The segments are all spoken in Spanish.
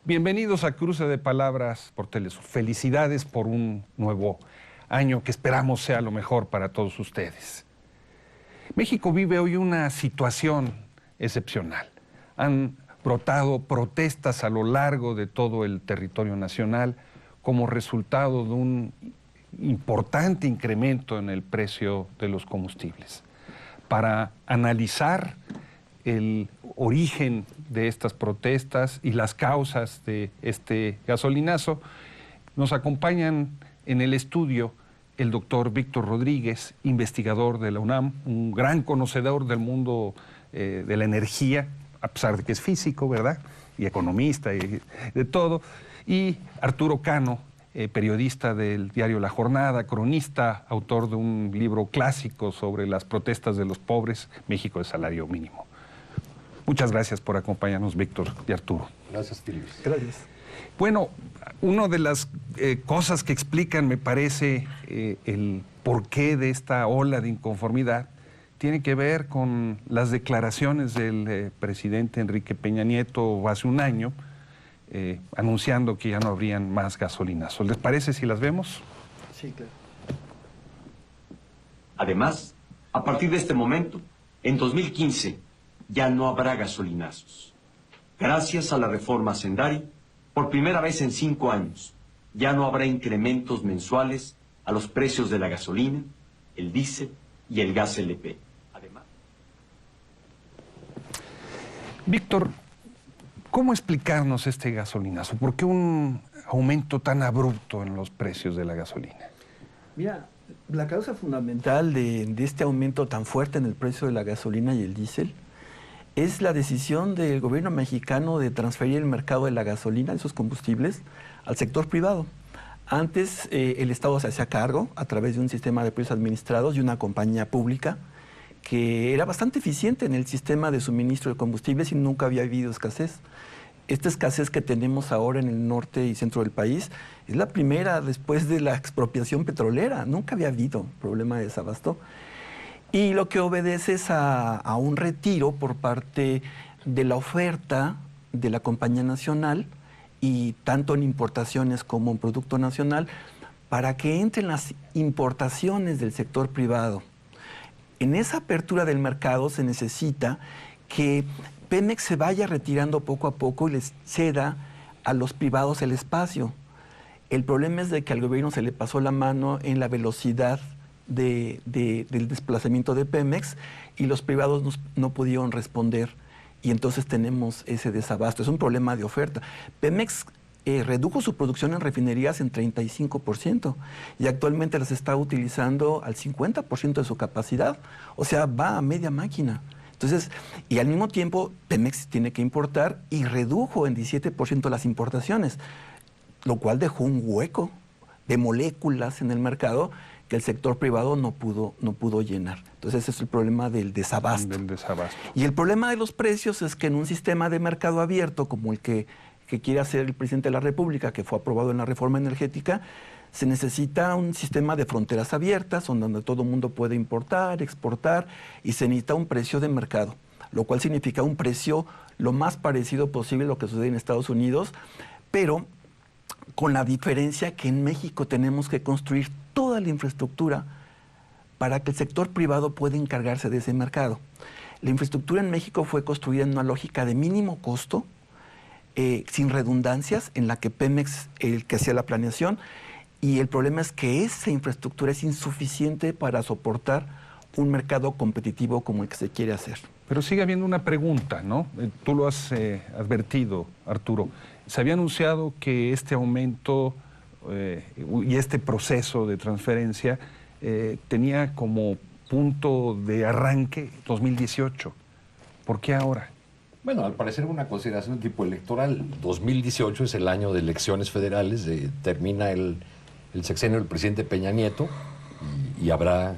Bienvenidos a Cruce de Palabras por Telesur. Felicidades por un nuevo año que esperamos sea lo mejor para todos ustedes. México vive hoy una situación excepcional. Han brotado protestas a lo largo de todo el territorio nacional como resultado de un importante incremento en el precio de los combustibles. Para analizar el origen de estas protestas y las causas de este gasolinazo, nos acompañan en el estudio el doctor Víctor Rodríguez, investigador de la UNAM, un gran conocedor del mundo de la energía, a pesar de que es físico, ¿verdad? Y economista y de todo. Y Arturo Cano, periodista del diario La Jornada, cronista, autor de un libro clásico sobre las protestas de los pobres, México de salario mínimo. Muchas gracias por acompañarnos, Víctor y Arturo. Gracias, Filipe. Gracias. Bueno, una de las cosas que explican, me parece, el porqué de esta ola de inconformidad tiene que ver con las declaraciones del presidente Enrique Peña Nieto hace un año, anunciando que ya no habrían más gasolinazos. ¿Les parece si las vemos? Sí, claro. Además, a partir de este momento, en 2015, ya no habrá gasolinazos. Gracias a la reforma Hacendari, por primera vez en 5 años, ya no habrá incrementos mensuales a los precios de la gasolina, el diésel y el gas LP. Además... Víctor, ¿cómo explicarnos este gasolinazo? ¿Por qué un aumento tan abrupto en los precios de la gasolina? Mira, la causa fundamental de este aumento tan fuerte en el precio de la gasolina y el diésel es la decisión del gobierno mexicano de transferir el mercado de la gasolina, de esos combustibles, al sector privado. Antes el Estado se hacía cargo a través de un sistema de precios administrados y una compañía pública que era bastante eficiente en el sistema de suministro de combustibles y nunca había habido escasez. Esta escasez que tenemos ahora en el norte y centro del país es la primera después de la expropiación petrolera. Nunca había habido problema de desabasto. Y lo que obedece es a un retiro por parte de la oferta de la compañía nacional, y tanto en importaciones como en producto nacional, para que entren las importaciones del sector privado. En esa apertura del mercado se necesita que Pemex se vaya retirando poco a poco y les ceda a los privados el espacio. El problema es de que al gobierno se le pasó la mano en la velocidad del desplazamiento de Pemex y los privados no pudieron responder, y entonces tenemos ese desabasto. Es un problema de oferta. Pemex redujo su producción en refinerías en 35% y actualmente las está utilizando al 50% de su capacidad, o sea, va a media máquina. Entonces, y al mismo tiempo Pemex tiene que importar y redujo en 17% las importaciones, lo cual dejó un hueco de moléculas en el mercado que el sector privado no pudo llenar. Entonces ese es el problema del desabasto. Y el problema de los precios es que en un sistema de mercado abierto como el que quiere hacer el presidente de la República, que fue aprobado en la reforma energética, se necesita un sistema de fronteras abiertas donde todo el mundo puede importar, exportar, y se necesita un precio de mercado, lo cual significa un precio lo más parecido posible a lo que sucede en Estados Unidos, pero con la diferencia que en México tenemos que construir toda la infraestructura para que el sector privado pueda encargarse de ese mercado. La infraestructura en México fue construida en una lógica de mínimo costo, sin redundancias, en la que Pemex, el que hacía la planeación, y el problema es que esa infraestructura es insuficiente para soportar un mercado competitivo como el que se quiere hacer. Pero sigue habiendo una pregunta, ¿no? Tú lo has advertido, Arturo. Se había anunciado que este aumento y este proceso de transferencia tenía como punto de arranque 2018. ¿Por qué ahora? Bueno, al parecer una consideración tipo electoral. 2018 es el año de elecciones federales, termina el sexenio del presidente Peña Nieto y habrá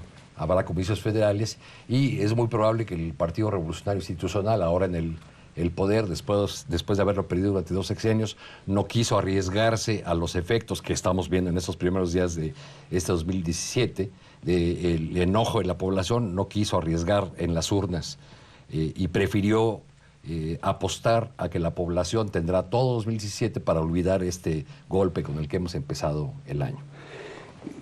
comicios federales, y es muy probable que el Partido Revolucionario Institucional, ahora en el poder después de haberlo perdido durante 2 sexenios, no quiso arriesgarse a los efectos que estamos viendo en estos primeros días de este 2017, el enojo de la población, no quiso arriesgar en las urnas y prefirió apostar a que la población tendrá todo 2017 para olvidar este golpe con el que hemos empezado el año.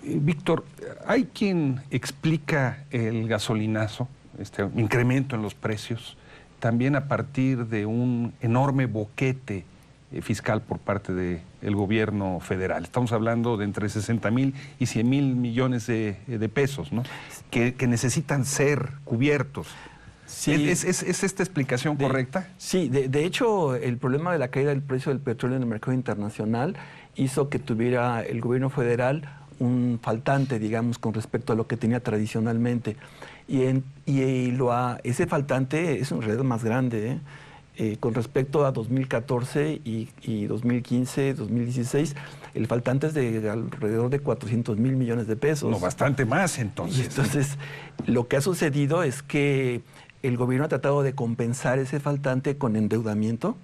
Víctor, hay quien explica el gasolinazo, este incremento en los precios, también a partir de un enorme boquete fiscal por parte del gobierno federal. Estamos hablando de entre 60,000 y 100,000 millones de pesos, ¿no? Que necesitan ser cubiertos. Sí. ¿Es esta explicación correcta? Sí, de hecho, el problema de la caída del precio del petróleo en el mercado internacional hizo que tuviera el gobierno federal un faltante, digamos, con respecto a lo que tenía tradicionalmente. Ese faltante es en realidad más grande, con respecto a 2014 y 2015, 2016, el faltante es de alrededor de 400,000 millones de pesos. No, bastante más entonces. Y entonces, lo que ha sucedido es que el gobierno ha tratado de compensar ese faltante con endeudamiento,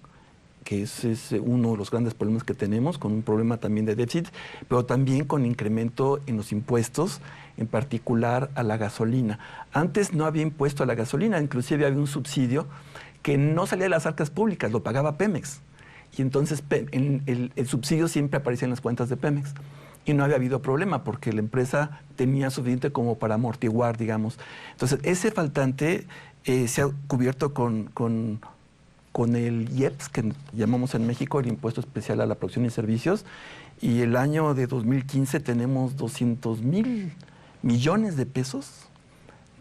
que es uno de los grandes problemas que tenemos, con un problema también de déficit, pero también con incremento en los impuestos, en particular a la gasolina. Antes no había impuesto a la gasolina, inclusive había un subsidio que no salía de las arcas públicas, lo pagaba Pemex. Y entonces el subsidio siempre aparecía en las cuentas de Pemex. Y no había habido problema porque la empresa tenía suficiente como para amortiguar, digamos. Entonces, ese faltante se ha cubierto con el IEPS, que llamamos en México el Impuesto Especial a la Producción y Servicios. Y el año de 2015 tenemos 200,000 millones de pesos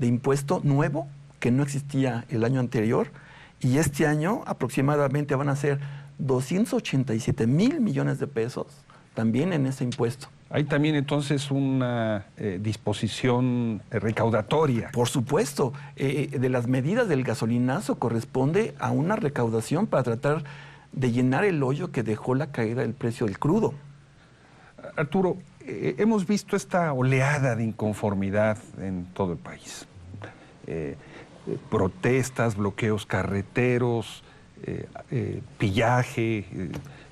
de impuesto nuevo que no existía el año anterior. Y este año aproximadamente van a ser 287,000 millones de pesos también en ese impuesto. Hay también entonces una disposición recaudatoria. Por supuesto, de las medidas del gasolinazo corresponde a una recaudación para tratar de llenar el hoyo que dejó la caída del precio del crudo. Arturo, hemos visto esta oleada de inconformidad en todo el país. Protestas, bloqueos carreteros, pillaje,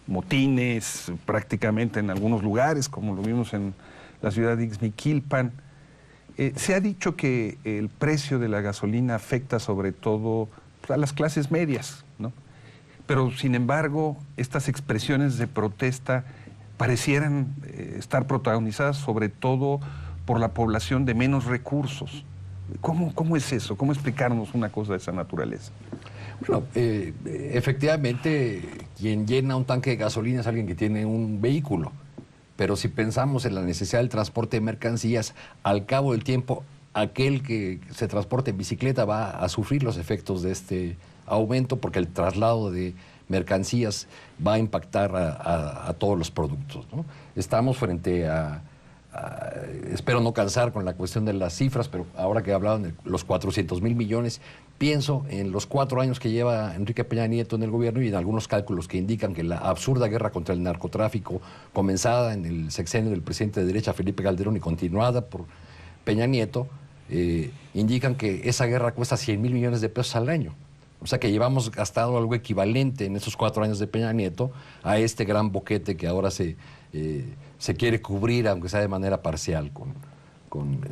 motines prácticamente en algunos lugares, como lo vimos en la ciudad de Ixmiquilpan. Se ha dicho que el precio de la gasolina afecta sobre todo a las clases medias, ¿no? Pero sin embargo, estas expresiones de protesta parecieran estar protagonizadas sobre todo por la población de menos recursos. ¿Cómo es eso? ¿Cómo explicarnos una cosa de esa naturaleza? Bueno, efectivamente, quien llena un tanque de gasolina es alguien que tiene un vehículo. Pero si pensamos en la necesidad del transporte de mercancías, al cabo del tiempo, aquel que se transporte en bicicleta va a sufrir los efectos de este aumento porque el traslado de mercancías va a impactar a todos los productos, ¿no? Estamos frente espero no cansar con la cuestión de las cifras, pero ahora que hablaban de los 400,000 millones, pienso en los 4 años que lleva Enrique Peña Nieto en el gobierno y en algunos cálculos que indican que la absurda guerra contra el narcotráfico, comenzada en el sexenio del presidente de derecha Felipe Calderón y continuada por Peña Nieto, indican que esa guerra cuesta 100,000 millones de pesos al año. O sea que llevamos gastado algo equivalente en esos 4 años de Peña Nieto a este gran boquete que ahora se quiere cubrir, aunque sea de manera parcial. Con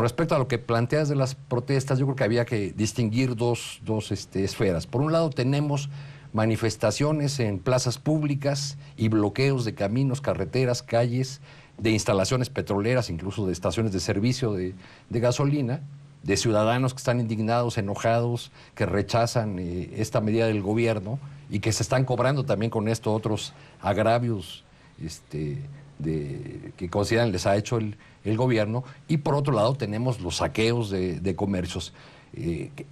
respecto a lo que planteas de las protestas, yo creo que había que distinguir dos esferas. Por un lado tenemos manifestaciones en plazas públicas y bloqueos de caminos, carreteras, calles, de instalaciones petroleras, incluso de estaciones de servicio de gasolina, de ciudadanos que están indignados, enojados, que rechazan esta medida del gobierno y que se están cobrando también con esto otros agravios que consideran les ha hecho el gobierno. Y por otro lado tenemos los saqueos de comercios.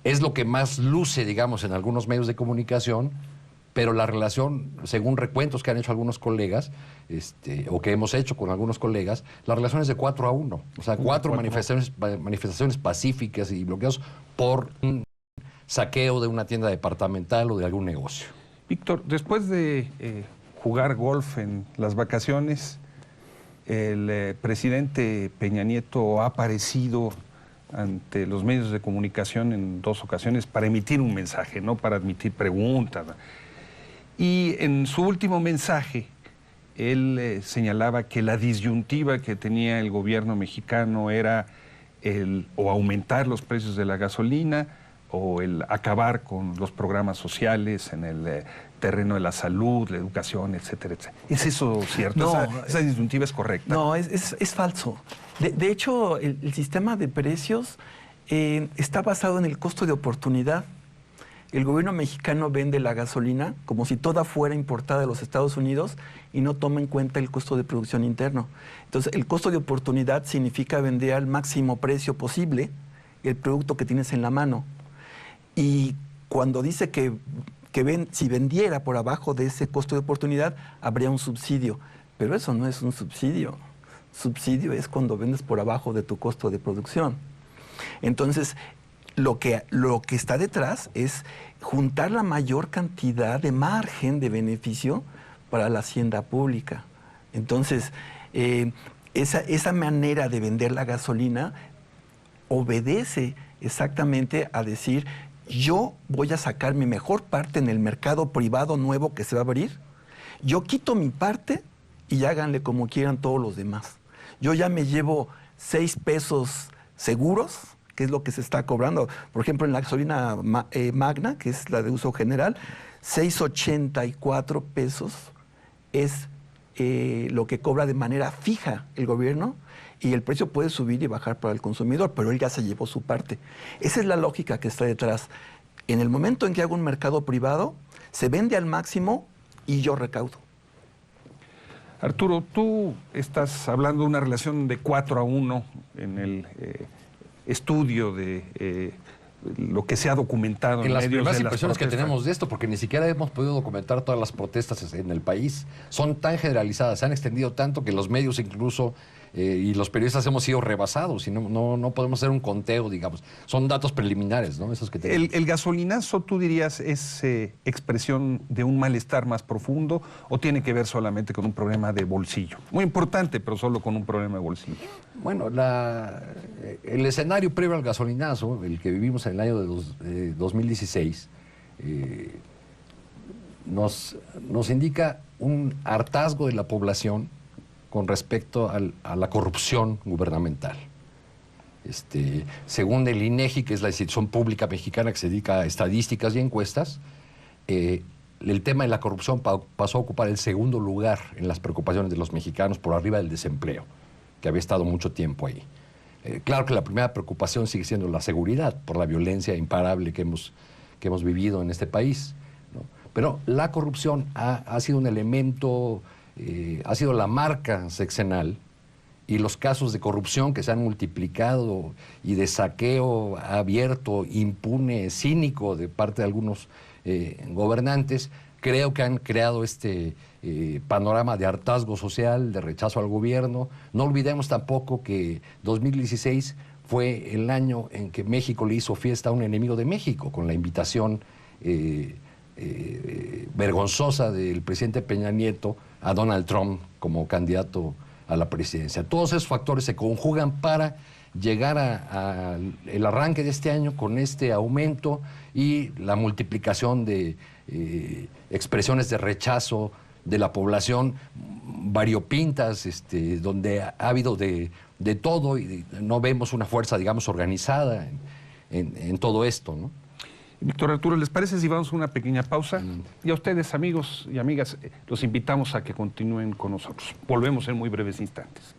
Es lo que más luce, digamos, en algunos medios de comunicación, pero la relación, según recuentos que han hecho algunos colegas, o que hemos hecho con algunos colegas, la relación es de 4-1. O sea, 4 manifestaciones pacíficas y bloqueos por un saqueo de una tienda departamental o de algún negocio. Víctor, después de jugar golf en las vacaciones, el presidente Peña Nieto ha aparecido ante los medios de comunicación en 2 ocasiones para emitir un mensaje, no para admitir preguntas. Y en su último mensaje, él señalaba que la disyuntiva que tenía el gobierno mexicano era o aumentar los precios de la gasolina o el acabar con los programas sociales en el terreno de la salud, la educación, etcétera, etcétera. ¿Es eso cierto? No, ¿Esa disyuntiva es correcta? No, es falso. De hecho, el sistema de precios está basado en el costo de oportunidad. El gobierno mexicano vende la gasolina como si toda fuera importada de los Estados Unidos y no toma en cuenta el costo de producción interno. Entonces, el costo de oportunidad significa vender al máximo precio posible el producto que tienes en la mano. Y cuando dice que si vendiera por abajo de ese costo de oportunidad, habría un subsidio. Pero eso no es un subsidio. Subsidio es cuando vendes por abajo de tu costo de producción. Entonces, lo que está detrás es juntar la mayor cantidad de margen de beneficio para la hacienda pública. Entonces, esa manera de vender la gasolina obedece exactamente a decir: yo voy a sacar mi mejor parte en el mercado privado nuevo que se va a abrir, yo quito mi parte y háganle como quieran todos los demás. Yo ya me llevo 6 pesos seguros, que es lo que se está cobrando. Por ejemplo, en la gasolina Magna, que es la de uso general, 6.84 pesos es lo que cobra de manera fija el gobierno, y el precio puede subir y bajar para el consumidor, pero él ya se llevó su parte. Esa es la lógica que está detrás. En el momento en que hago un mercado privado, se vende al máximo y yo recaudo. Arturo, tú estás hablando de una relación de 4-1 en el estudio de lo que se ha documentado en las medios primeras de las impresiones que protestas. tenemos de esto, porque ni siquiera hemos podido documentar todas las protestas en el país. Son tan generalizadas, se han extendido tanto que los medios incluso y los periodistas hemos sido rebasados y no podemos hacer un conteo, digamos. Son datos preliminares, ¿no? Esos que tenemos. ¿El gasolinazo, tú dirías, es expresión de un malestar más profundo o tiene que ver solamente con un problema de bolsillo? Muy importante, pero solo con un problema de bolsillo. Bueno, el escenario previo al gasolinazo, el que vivimos en el año de 2016, nos indica un hartazgo de la población con respecto a la corrupción gubernamental. Según el INEGI, que es la institución pública mexicana que se dedica a estadísticas y encuestas, el tema de la corrupción pasó a ocupar el segundo lugar en las preocupaciones de los mexicanos, por arriba del desempleo, que había estado mucho tiempo ahí. Claro que la primera preocupación sigue siendo la seguridad, por la violencia imparable que hemos vivido en este país, ¿no? Pero la corrupción ha sido un elemento, ha sido la marca sexenal, y los casos de corrupción que se han multiplicado y de saqueo abierto, impune, cínico de parte de algunos gobernantes, creo que han creado este panorama de hartazgo social, de rechazo al gobierno. No olvidemos tampoco que 2016 fue el año en que México le hizo fiesta a un enemigo de México, con la invitación vergonzosa del presidente Peña Nieto a Donald Trump como candidato a la presidencia. Todos esos factores se conjugan para llegar al arranque de este año con este aumento y la multiplicación de expresiones de rechazo de la población variopintas, donde ha habido de todo, y no vemos una fuerza, digamos, organizada en todo esto, ¿no? Víctor Arturo, ¿les parece si vamos a una pequeña pausa? Y a ustedes, amigos y amigas, los invitamos a que continúen con nosotros. Volvemos en muy breves instantes.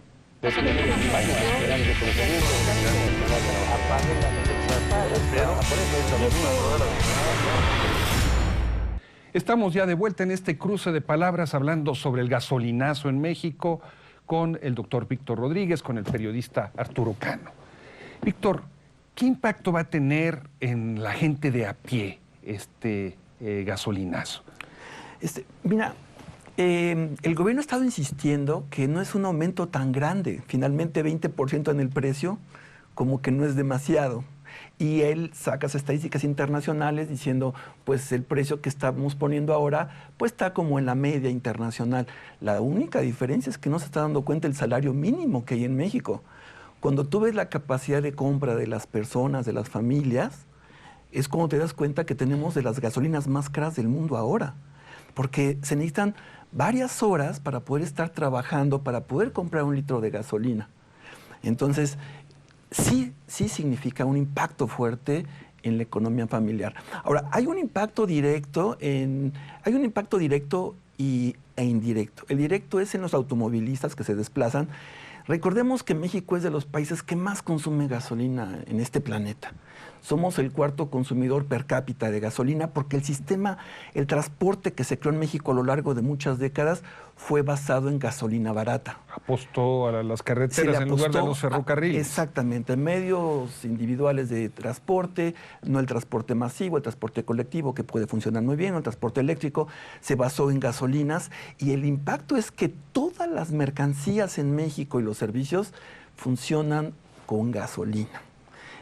Estamos ya de vuelta en este cruce de palabras hablando sobre el gasolinazo en México con el doctor Víctor Rodríguez, con el periodista Arturo Cano. Víctor, ¿qué impacto va a tener en la gente de a pie este gasolinazo? Mira, el gobierno ha estado insistiendo que no es un aumento tan grande. Finalmente 20% en el precio, como que no es demasiado. Y él saca estadísticas internacionales diciendo, pues el precio que estamos poniendo ahora, pues está como en la media internacional. La única diferencia es que no se está dando cuenta el salario mínimo que hay en México. Cuando tú ves la capacidad de compra de las personas, de las familias, es cuando te das cuenta que tenemos de las gasolinas más caras del mundo ahora. Porque se necesitan varias horas para poder estar trabajando, para poder comprar un litro de gasolina. Entonces, sí significa un impacto fuerte en la economía familiar. Ahora, hay un impacto directo e indirecto. El directo es en los automovilistas que se desplazan. Recordemos que México es de los países que más consume gasolina en este planeta. Somos el cuarto consumidor per cápita de gasolina porque el transporte que se creó en México a lo largo de muchas décadas fue basado en gasolina barata. Apostó a las carreteras en lugar de los ferrocarriles. Exactamente, medios individuales de transporte, no el transporte masivo, el transporte colectivo que puede funcionar muy bien, el transporte eléctrico, se basó en gasolinas y el impacto es que todas las mercancías en México y los servicios funcionan con gasolina.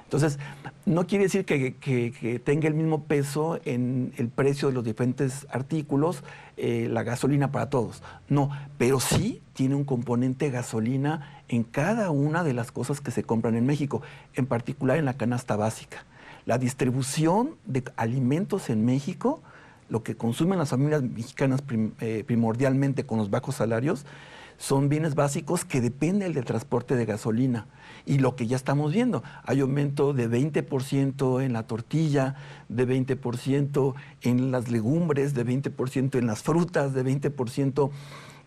Entonces, no quiere decir que tenga el mismo peso en el precio de los diferentes artículos la gasolina para todos. No, pero sí tiene un componente gasolina en cada una de las cosas que se compran en México, en particular en la canasta básica. La distribución de alimentos en México, lo que consumen las familias mexicanas primordialmente con los bajos salarios, son bienes básicos que dependen del transporte de gasolina. Y lo que ya estamos viendo, hay aumento de 20% en la tortilla, de 20% en las legumbres, de 20% en las frutas, de 20%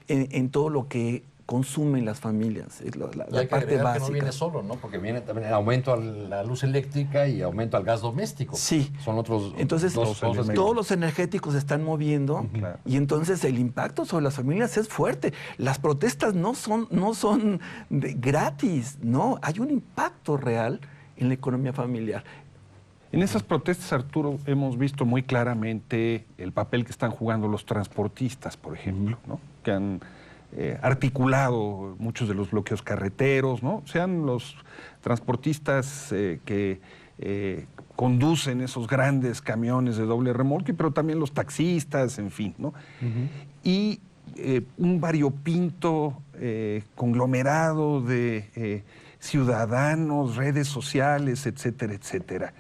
en todo lo que consumen las familias. Es la parte básica. Que no viene solo, ¿no? Porque viene también aumento a la luz eléctrica y aumento al gas doméstico. Sí. Son otros. Entonces, todos los energéticos se están moviendo y entonces el impacto sobre las familias es fuerte. Las protestas no son gratis, ¿no? Hay un impacto real en la economía familiar. En esas protestas, Arturo, hemos visto muy claramente el papel que están jugando los transportistas, por ejemplo, ¿no? Que han articulado muchos de los bloqueos carreteros, ¿no? Sean los transportistas que conducen esos grandes camiones de doble remolque, pero también los taxistas, en fin, ¿no? Y un variopinto conglomerado de ciudadanos, redes sociales, etcétera, etcétera.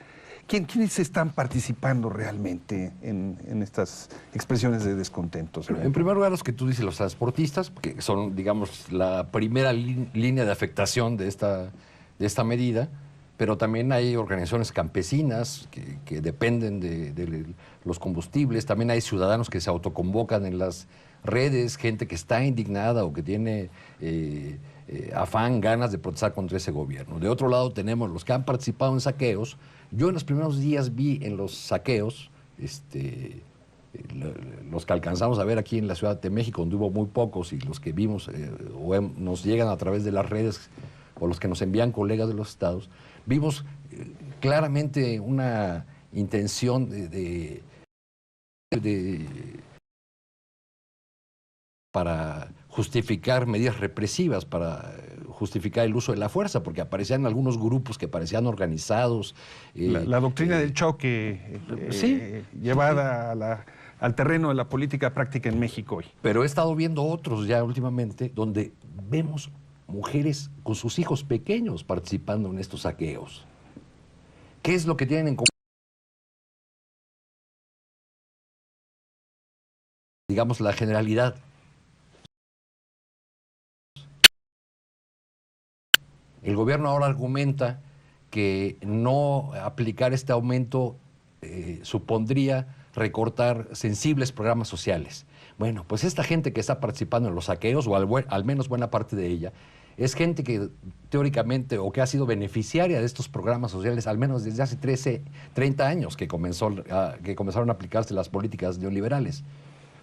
¿Quiénes están participando realmente en estas expresiones de descontento? En primer lugar, los que tú dices, los transportistas, que son, digamos, la primera línea de afectación de esta medida, pero también hay organizaciones campesinas que dependen de los combustibles, también hay ciudadanos que se autoconvocan en las redes, gente que está indignada o que tiene afán, ganas de protestar contra ese gobierno. De otro lado tenemos los que han participado en saqueos. Yo en los primeros días vi en los saqueos, los que alcanzamos a ver aquí en la Ciudad de México, donde hubo muy pocos, y los que vimos nos llegan a través de las redes, o los que nos envían colegas de los estados, vimos claramente una intención para justificar medidas represivas, para justificar el uso de la fuerza, porque aparecían algunos grupos que parecían organizados. La doctrina del choque llevada al terreno de la política práctica en México hoy. Pero he estado viendo otros ya últimamente donde vemos mujeres con sus hijos pequeños participando en estos saqueos. ¿Qué es lo que tienen en común? Digamos, la generalidad. El gobierno ahora argumenta que no aplicar este aumento supondría recortar sensibles programas sociales. Bueno, pues esta gente que está participando en los saqueos, o al menos buena parte de ella, es gente que teóricamente o que ha sido beneficiaria de estos programas sociales al menos desde hace 30 años que comenzaron a aplicarse las políticas neoliberales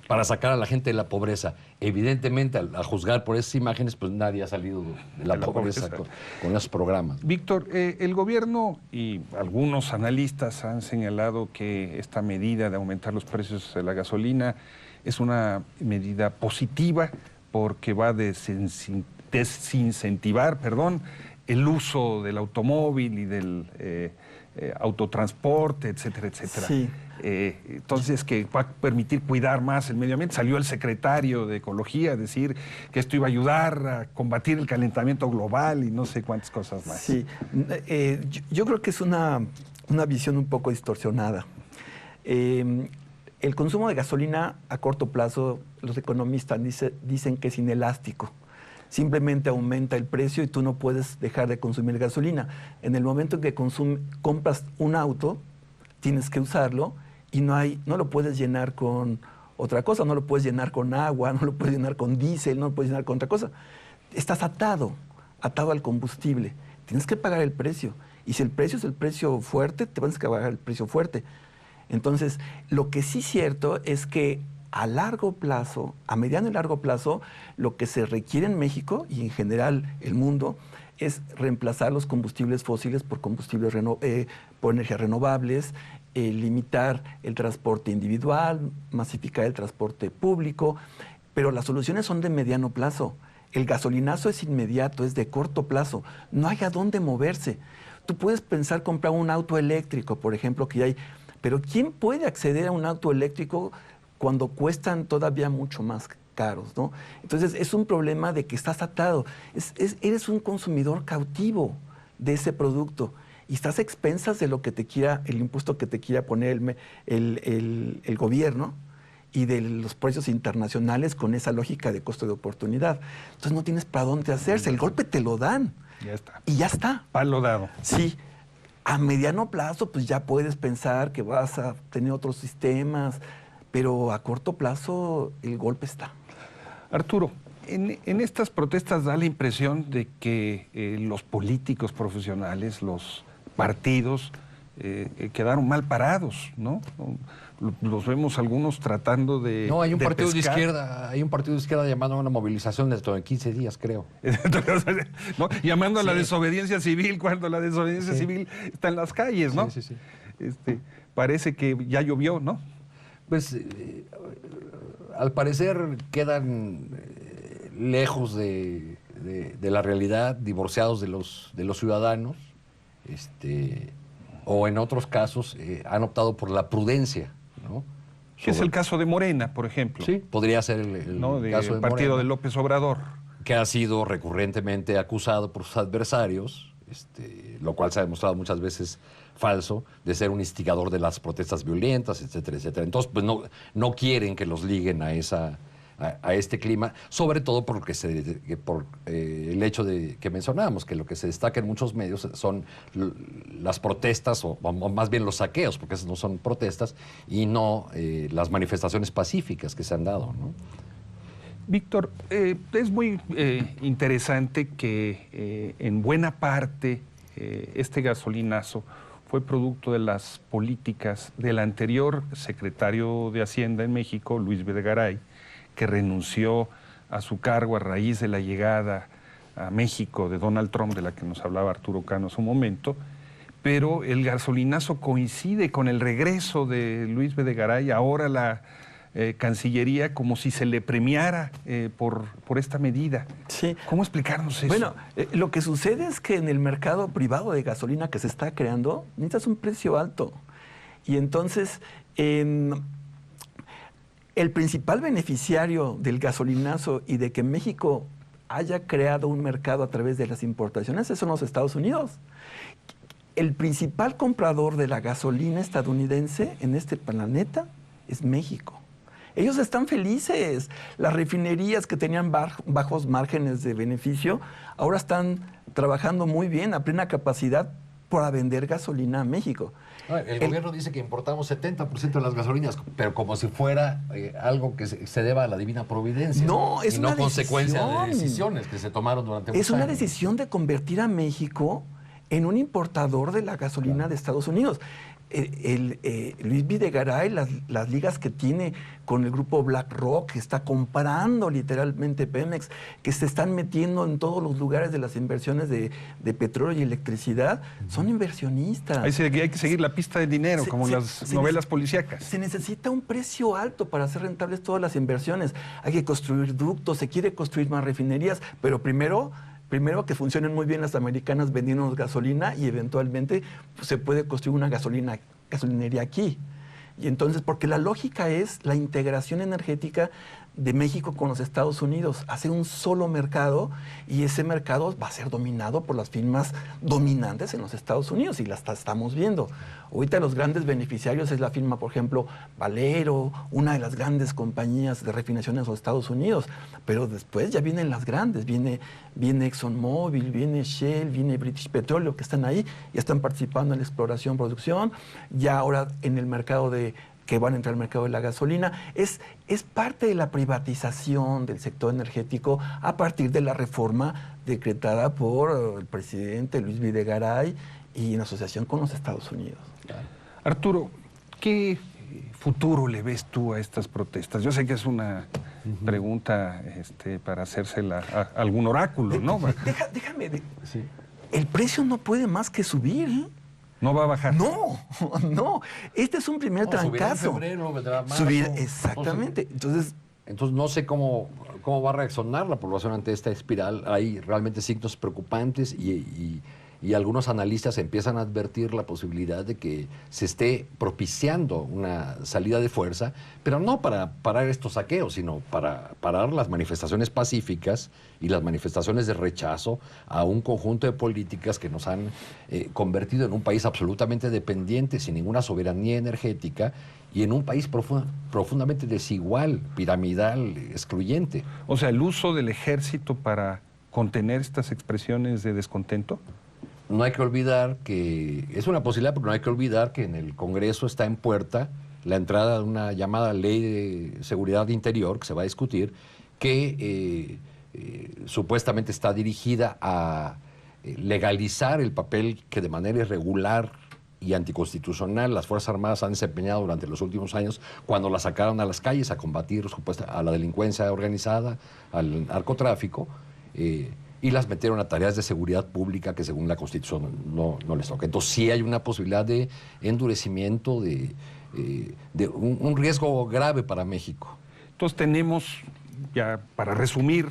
para sacar a la gente de la pobreza. Evidentemente, a juzgar por esas imágenes, pues nadie ha salido de la pobreza con esos programas. Víctor, el gobierno y algunos analistas han señalado que esta medida de aumentar los precios de la gasolina es una medida positiva porque va a desincentivar, el uso del automóvil y del autotransporte, etcétera, etcétera. Sí. entonces que va a permitir cuidar más el medio ambiente. Salió el secretario de Ecología a decir que esto iba a ayudar a combatir el calentamiento global y no sé cuántas cosas más. Sí, yo creo que es una visión un poco distorsionada. El consumo de gasolina a corto plazo, los economistas dicen que es inelástico. Simplemente aumenta el precio y tú no puedes dejar de consumir gasolina. En el momento en que compras un auto, tienes que usarlo y no lo puedes llenar con otra cosa, no lo puedes llenar con agua, no lo puedes llenar con diésel, no lo puedes llenar con otra cosa. Estás atado al combustible. Tienes que pagar el precio. Y si el precio es el precio fuerte, te vas a pagar el precio fuerte. Entonces, lo que sí es cierto es que a largo plazo, a mediano y largo plazo, lo que se requiere en México y en general el mundo es reemplazar los combustibles fósiles por combustibles por energías renovables, limitar el transporte individual, masificar el transporte público, pero las soluciones son de mediano plazo. El gasolinazo es inmediato, es de corto plazo, no hay a dónde moverse. Tú puedes pensar comprar un auto eléctrico, por ejemplo, que ya hay, pero ¿quién puede acceder a un auto eléctrico cuando cuestan todavía mucho más caros, ¿no? Entonces, es un problema de que estás atado. Eres un consumidor cautivo de ese producto y estás a expensas de lo que te quiera, el impuesto que te quiera poner el gobierno y de los precios internacionales con esa lógica de costo de oportunidad. Entonces, no tienes para dónde hacerse. El golpe te lo dan. Ya está. Y ya está. Palo dado. Sí. A mediano plazo, pues ya puedes pensar que vas a tener otros sistemas, pero a corto plazo el golpe está. Arturo, en estas protestas da la impresión de que los políticos profesionales, los partidos, quedaron mal parados, ¿no? Los vemos algunos tratando de No, hay un partido de pescar. izquierda, llamando a una movilización dentro de 15 días, creo. ¿No? Llamando a la Sí. desobediencia civil cuando la desobediencia Sí. civil está en las calles, ¿no? Sí. Parece que ya llovió, ¿no? Pues al parecer quedan lejos de la realidad, divorciados de los ciudadanos, o en otros casos han optado por la prudencia, ¿no? Que es el caso de Morena, por ejemplo. Sí, podría ser el ¿No? caso de partido Morena, de López Obrador. que ha sido recurrentemente acusado por sus adversarios, lo cual se ha demostrado muchas veces falso, de ser un instigador de las protestas violentas, etcétera, etcétera. Entonces, pues no quieren que los liguen a este clima, sobre todo por el hecho de que mencionábamos, que lo que se destaca en muchos medios son las protestas, o más bien los saqueos, porque esas no son protestas, y no las manifestaciones pacíficas que se han dado, ¿no? Víctor, es muy interesante que en buena parte este gasolinazo fue producto de las políticas del anterior secretario de Hacienda en México, Luis Videgaray, que renunció a su cargo a raíz de la llegada a México de Donald Trump, de la que nos hablaba Arturo Cano hace un momento, pero el gasolinazo coincide con el regreso de Luis Videgaray, ahora la Cancillería, como si se le premiara por esta medida. Sí. ¿Cómo explicarnos eso? Bueno, lo que sucede es que en el mercado privado de gasolina que se está creando, necesitas un precio alto. Y entonces, el principal beneficiario del gasolinazo y de que México haya creado un mercado a través de las importaciones son los Estados Unidos. El principal comprador de la gasolina estadounidense en este planeta es México. Ellos están felices. Las refinerías que tenían bajos márgenes de beneficio ahora están trabajando muy bien, a plena capacidad, para vender gasolina a México. El gobierno dice que importamos 70% de las gasolinas, pero como si fuera algo que se deba a la divina providencia. No, es y una no consecuencia decisión. de decisiones que se tomaron durante muchos Es una años. decisión de convertir a México en un importador de la gasolina de Estados Unidos. Luis Videgaray, las ligas que tiene con el grupo BlackRock, que está comprando literalmente Pemex, que se están metiendo en todos los lugares de las inversiones de petróleo y electricidad, son inversionistas. Hay que seguir la pista del dinero, como las novelas policíacas. Se necesita un precio alto para hacer rentables todas las inversiones. Hay que construir ductos, se quiere construir más refinerías, pero primero que funcionen muy bien las americanas vendiendo gasolina y eventualmente pues, se puede construir una gasolinería aquí. Y entonces, porque la lógica es la integración energética de México con los Estados Unidos, hacer un solo mercado, y ese mercado va a ser dominado por las firmas dominantes en los Estados Unidos, y las estamos viendo. Ahorita los grandes beneficiarios es la firma, por ejemplo, Valero, una de las grandes compañías de refinación en los Estados Unidos, pero después ya vienen las grandes, viene ExxonMobil, viene Shell, viene British Petroleum, que están ahí, ya están participando en la exploración, producción, ya ahora en el mercado que van a entrar al mercado de la gasolina. Es parte de la privatización del sector energético a partir de la reforma decretada por el presidente Luis Videgaray y en asociación con los Estados Unidos. Arturo, ¿qué futuro le ves tú a estas protestas? Yo sé que es una pregunta para hacérsela a algún oráculo, ¿no? Déjame, el precio no puede más que subir, ¿eh? ¿No va a bajar? No, no. Este es un primer trancazo. Subirá en febrero, vendrá marzo. Subir, exactamente. Entonces no sé cómo va a reaccionar la población ante esta espiral. Hay realmente signos preocupantes y algunos analistas empiezan a advertir la posibilidad de que se esté propiciando una salida de fuerza, pero no para parar estos saqueos, sino para parar las manifestaciones pacíficas y las manifestaciones de rechazo a un conjunto de políticas que nos han convertido en un país absolutamente dependiente, sin ninguna soberanía energética, y en un país profundamente desigual, piramidal, excluyente. O sea, el uso del ejército para contener estas expresiones de descontento. No hay que olvidar que es una posibilidad, pero no hay que olvidar que en el Congreso está en puerta la entrada de una llamada Ley de Seguridad Interior, que se va a discutir, que supuestamente está dirigida a legalizar el papel que de manera irregular y anticonstitucional las Fuerzas Armadas han desempeñado durante los últimos años, cuando las sacaron a las calles a combatir a la delincuencia organizada, al narcotráfico, y las metieron a tareas de seguridad pública que según la Constitución no les toca. Entonces sí hay una posibilidad de endurecimiento, de un riesgo grave para México. Entonces tenemos, ya para resumir,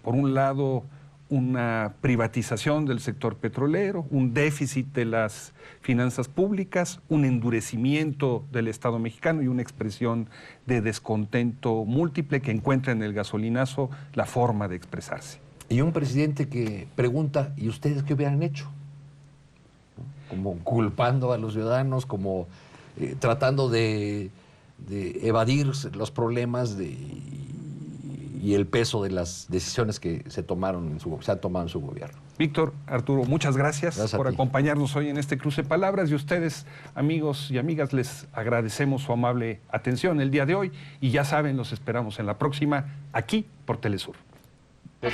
por un lado una privatización del sector petrolero, un déficit de las finanzas públicas, un endurecimiento del Estado mexicano y una expresión de descontento múltiple que encuentra en el gasolinazo la forma de expresarse. Y un presidente que pregunta, ¿y ustedes qué hubieran hecho? Como culpando a los ciudadanos, como tratando de evadir los problemas y el peso de las decisiones que se han tomado en su gobierno. Víctor, Arturo, muchas gracias por a ti. acompañarnos hoy en este Cruce de Palabras, y ustedes, amigos y amigas, les agradecemos su amable atención el día de hoy, y ya saben, los esperamos en la próxima, aquí por Telesur. Pero